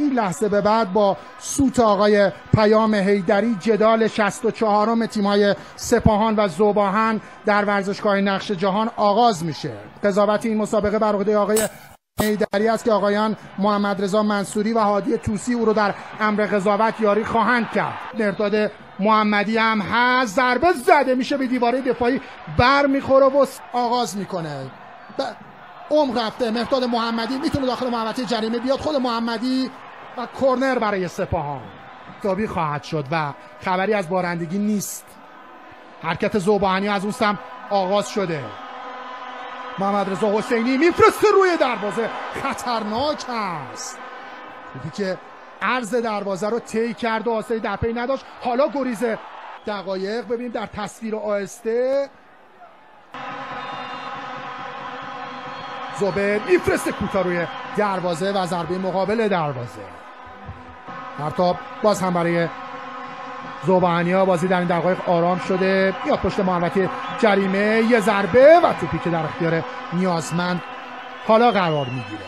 این لحظه به بعد با سوت آقای پیام حیدری جدال 64م تیم‌های سپاهان و ذوب‌آهن در ورزشگاه نقش جهان آغاز میشه. قضاوت این مسابقه بر عهده آقای حیدری است که آقایان محمد رضا منصوری و هادی طوسی او رو در امر قضاوت یاری خواهند کرد. مرداد محمدی هم هست، ضربه زده میشه به دیواره دفاعی، بر میخوره و آغاز میکنه. عمق رفته مرداد محمدی، میتونه داخل محوطه جریمه بیاد. خود محمدی و کرنر برای سپاهان تابی خواهد شد و خبری از بارندگی نیست. حرکت ذوب‌آهنی از اون سمت آغاز شده. محمد رضا حسینی میفرسته روی دروازه، خطرناک است. توپی که عرض دروازه رو طی کرد و آسایی در پی نداشت. حالا گریز دقایق ببینیم در تصویر آهسته. زبیر میفرسته کوتاه روی دروازه و ضربه مقابل دروازه. پرتاب باز هم برای ذوب‌آهنی‌ها. بازی در این دقایق آرام شده، میاد پشت محوطه جریمه، یه ضربه و توپی که در اختیار نیازمند حالا قرار میگیره.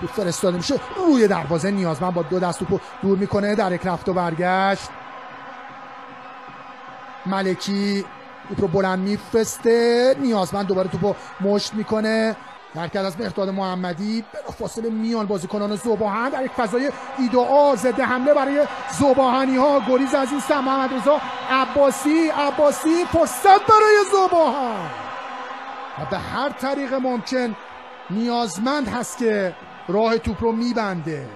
توپ فرستاده میشه روی دروازه. نیازمند با دو دست توپو دور میکنه در یک رفت و برگشت. ملکی توپ رو بلند میفرسته، نیازمند دوباره توپو مشت میکنه. حرکت از مرداد محمدی، بلافاصله میان بازیکنان ذوب‌آهن در یک فضای ایدئال ضد حمله برای ذوب‌آهنی‌ها. گریز از این سمت محمد رضا عباسی فرصت برای ذوب‌آهن و به هر طریق ممکن نیازمند هست که راه توپ رو میبنده.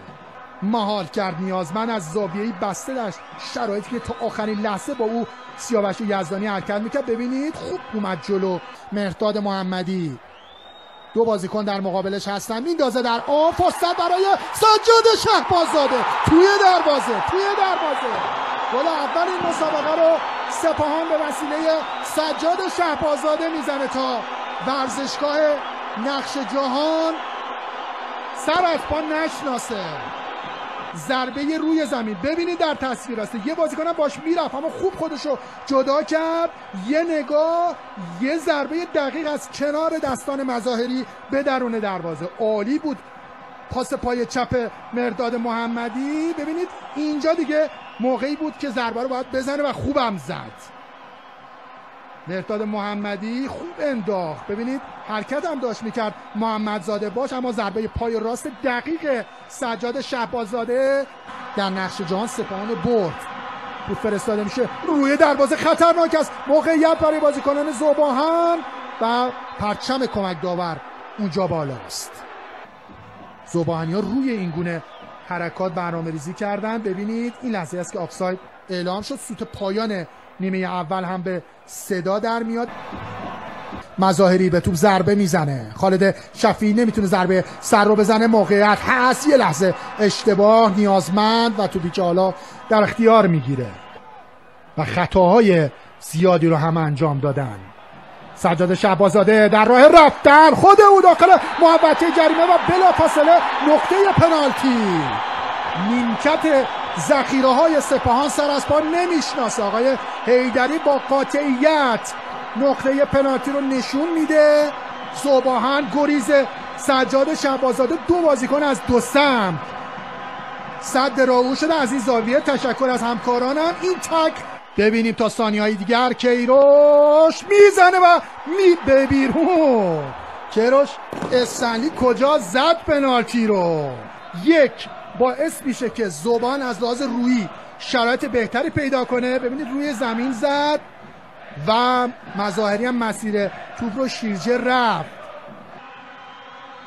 محال کرد نیازمند از زاویه‌ای بسته در شرایطی که تا آخرین لحظه با او سیاوش یزدانی حرکت میکرد. ببینید خوب اومد جلو مرداد محمدی. دو بازیکن در مقابلش هستن، میندازه در آن، فرصت برای سجاد شهبازاده توی دروازه. گل اول این مسابقه رو سپاهان به وسیله سجاد شهبازاده میزنه تا ورزشگاه نقش جهان سر از پا نشناسه. ضربه روی زمین ببینید در تصویر هست، یه بازیکنم باش میرفت اما خوب خودشو جدا کرد. یه نگاه، یه ضربه دقیق از کنار دستان مظاهری به درون دروازه. عالی بود پاس پای چپ مرداد محمدی. ببینید اینجا دیگه موقعی بود که ضربه رو باید بزنه و خوبم زد. مرداد محمدی خوب انداخت. ببینید حرکت هم داشت میکرد محمدزاده باش، اما ضربه پای راست دقیق سجاد شهبازاده در نقش جهان سپاهان برد. توپ فرستاده میشه روی دروازه، خطرناک است. موقعیت برای بازیکنان ذوب‌آهن و پرچم کمک داور اونجا بالاست. ذوب‌آهنی‌ها روی این گونه حرکات برنامه‌ریزی کردن. ببینید این لحظه است که آفساید اعلام شد. سوت پایان نیمه اول هم به صدا در میاد. مظاهری به توپ ضربه میزنه، خالد شفیعی نمیتونه ضربه سر رو بزنه. موقعیت هست، یه لحظه اشتباه نیازمند و توپی که حالا در اختیار میگیره و خطاهای زیادی رو هم انجام دادن. سجاد شهبازاده در راه رفتن، خود او داخل محوطه جریمه و بلافاصله نقطه پنالتی. نیمکت ذخیره های سپاهان سر از پا نمیشناسه. آقای حیدری با قاطعیت نقطه پنالتی رو نشون میده. ذوب‌آهن گریز سجاد شهبازاده، دو بازیکن از دو سمت صد راهو شده از این زاویه. تشکر از همکارانم. این تک ببینیم تا ثانیه‌های دیگر. کیروش میزنه و به بیرون. کیروش استنلی کجا زد پنالتی رو؟ یک باعث میشه که ذوب‌آهن از لحاظ رویی شرایط بهتری پیدا کنه. ببینید روی زمین زد و مظاهری هم مسیر توپ رو شیرجه رفت.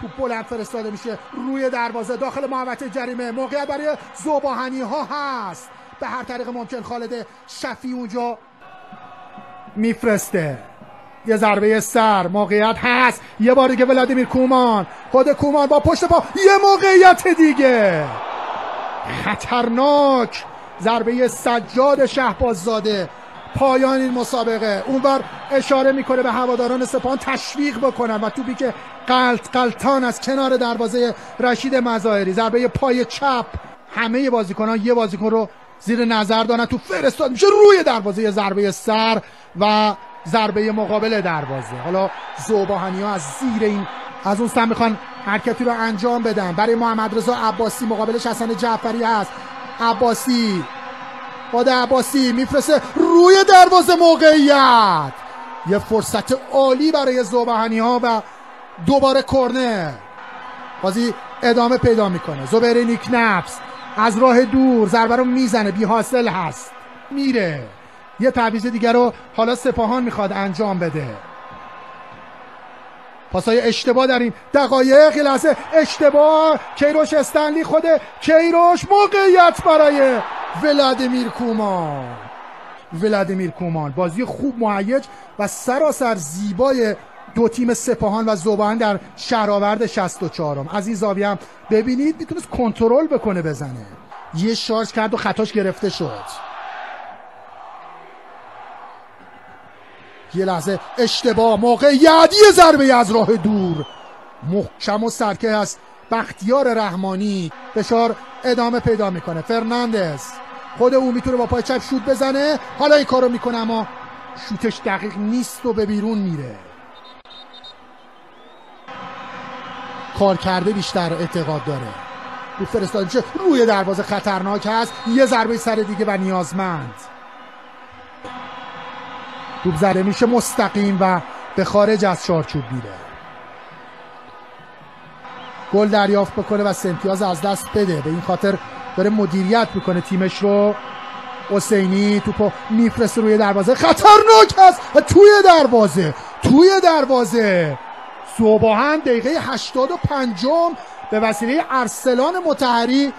توپ بلند فرستاده میشه روی دروازه داخل محوطه جریمه. موقعیت برای ذوب‌آهنی‌ها هست. به هر طریق ممکن خالد شفیعی اونجا میفرسته. یه ضربه سر، موقعیت هست. یه بار دیگه ولادیمیر کومان، خود کومان با پشت پا، یه موقعیت دیگه خطرناک. ضربه سجاد شهبازاده. پایان این مسابقه. اونور اشاره میکنه به هواداران سپاهان تشویق بکنن و توپی که قلتان از کنار دروازه رشید مظاهری. ضربه پای چپ. همه بازیکنان یه بازیکن رو زیر نظر دارن. تو فرستاد میشه روی دروازه. یه ضربه سر و ضربه مقابل دروازه. حالا ذوب‌آهنی‌ها از زیر این از اون سم میخوان حرکتی رو انجام بدن برای محمد رضا عباسی. مقابلش حسن جعفری هست. عباسی باد عباسی میفرسته روی دروازه. موقعیت، یه فرصت عالی برای ذوبحانی ها و دوباره کرنر. بازی ادامه پیدا میکنه. زبیر نیکنفس از راه دور ضربه رو میزنه، بی حاصل هست، میره. یه تعویض دیگر رو حالا سپاهان میخواد انجام بده. پاسای اشتباه در این دقایق. یه لحظه اشتباه. کیروش استنلی، خود کیروش. موقعیت برای ولادیمیر کومان. بازی خوب، مهیج و سراسر زیبای دو تیم سپاهان و ذوبحان در شهرآورد 64م. از این زاویه هم ببینید میتونست کنترل بکنه، بزنه. یه شارژ کرد و خطاش گرفته شد. یه لحظه اشتباه. موقعیت، یه ضربه از راه دور محکم و سرکه است. بختیار رحمانی. فشار ادامه پیدا میکنه. فرناندز خود او میتونه با پای چپ شوت بزنه. حالا این کارو میکنه اما شوتش دقیق نیست و به بیرون میره. کار کرده بیشتر اعتقاد داره. او فرستاده میشه روی دروازه، خطرناک هست. یه ضربه سر دیگه و نیازمند. توپ زده میشه مستقیم و به خارج از چارچوب میره. گل دریافت بکنه و امتیاز از دست بده. به این خاطر داره مدیریت میکنه تیمش رو. حسینی توپو میفرسته روی دروازه، خطرناک است و توی دروازه. ذوبحان دقیقه 85 به وسیله ارسلان مطهری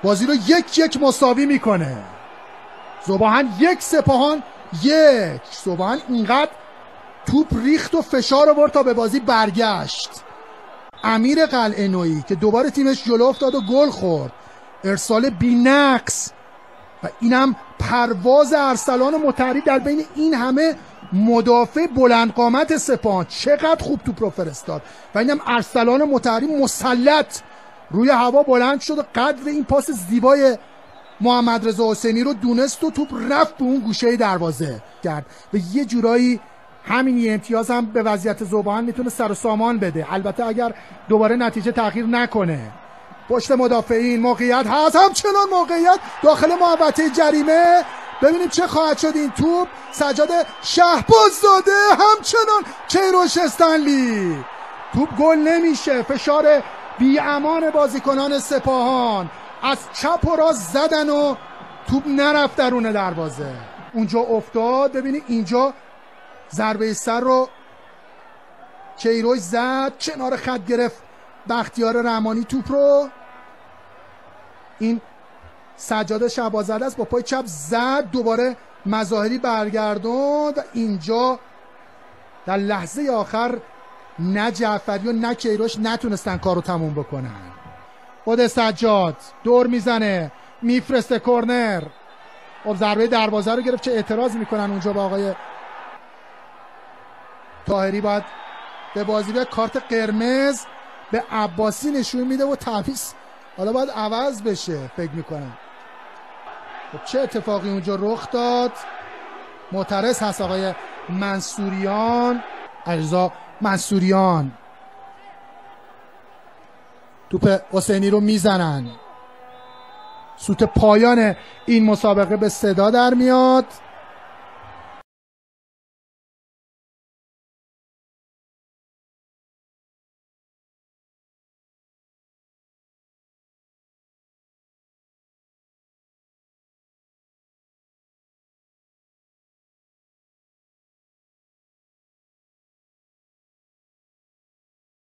بازی رو 1-1 مساوی میکنه. ذوبحان 1، سپاهان 1. ذوبحان اینقدر توپ ریخت و فشار آورد تا به بازی برگشت. امیر قلعه‌نویی که دوباره تیمش جلو افتاد و گل خورد. ارسال بی‌نقص و اینم پرواز ارسلان مطهری در بین این همه مدافع بلند قامت سپاهان. چقدر خوب توپ رو فرستاد و اینم ارسلان مطهری مسلط روی هوا بلند شد و قدر این پاس زیبای محمد رضا حسینی رو دونست و توپ رفت به اون گوشه دروازه کرد و یه جورایی همین یه امتیاز هم به وضعیت ذوبحان میتونه سر و سامان بده، البته اگر دوباره نتیجه تغییر نکنه. پشت مدافعین موقعیت هست، همچنان موقعیت داخل محوطه جریمه. ببینیم چه خواهد شد. این توپ سجاد شهباززاده، همچنان کیروش استنلی. توپ گل نمیشه. فشار بی امان بازیکنان سپاهان از چپ و راست زدن و توپ نرفت درون دروازه. اونجا افتاد. ببینید اینجا ضربه سر رو کیروش زد، کنار خط گرفت بختیار رحمانی توپ رو. این سجاد شهباززاده است، با پای چپ زد، دوباره مظاهری برگردوند و اینجا در لحظه آخر نه جعفری و نه کیروش نتونستن کارو تموم بکنن. خود سجاد دور میزنه، میفرسته کرنر. خب ضربه دروازه رو گرفت. چه اعتراض میکنن اونجا با آقای طاهری؟ باید به بازی به کارت قرمز به عباسی نشون میده و تعویض حالا باید عوض بشه فکر میکنم. خب چه اتفاقی اونجا رخ داد؟ معترض هست آقای منصوریان، علیرضا منصوریان. توپ حسینی رو میزنن. سوت پایان این مسابقه به صدا در میاد.